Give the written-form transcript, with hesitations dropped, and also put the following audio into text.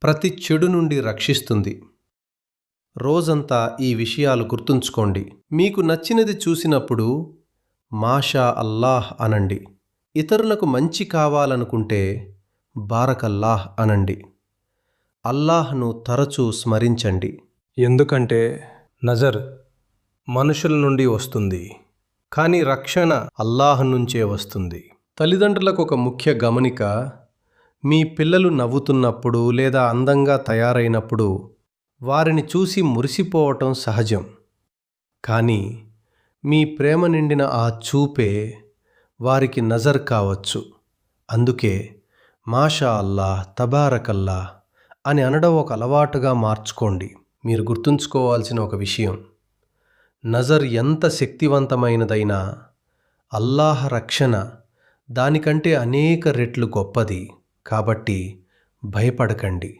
ప్రతి చెడు నుండి రక్షిస్తుంది. రోజంతా ఈ విషయాలు గుర్తుంచుకోండి. మీకు నచ్చినది చూసినప్పుడు మాషా అల్లాహ్ అనండి. ఇతరులకు మంచి కావాలనుకుంటే బారకల్లాహ్ అనండి. అల్లాహ్ను తరచూ స్మరించండి. ఎందుకంటే నజర్ మనుషుల నుండి వస్తుంది, కానీ రక్షణ అల్లాహ్ నుంచే వస్తుంది. తల్లిదండ్రులకు ఒక ముఖ్య గమనిక: మీ పిల్లలు నవ్వుతున్నప్పుడు లేదా అందంగా తయారైనప్పుడు వారిని చూసి మురిసిపోవటం సహజం. కానీ మీ ప్రేమ నిండిన ఆ చూపే వారికి నజర్ కావచ్చు. అందుకే మాషా అల్లాహ్, తబారకల్లాహ్ అని అనడం ఒక అలవాటుగా మార్చుకోండి. మీరు గుర్తుంచుకోవాల్సిన ఒక విషయం: నజర్ ఎంత శక్తివంతమైనదైనా అల్లాహ్ రక్షణ దానికంటే అనేక రెట్లు గొప్పది. కాబట్టి భయపడకండి.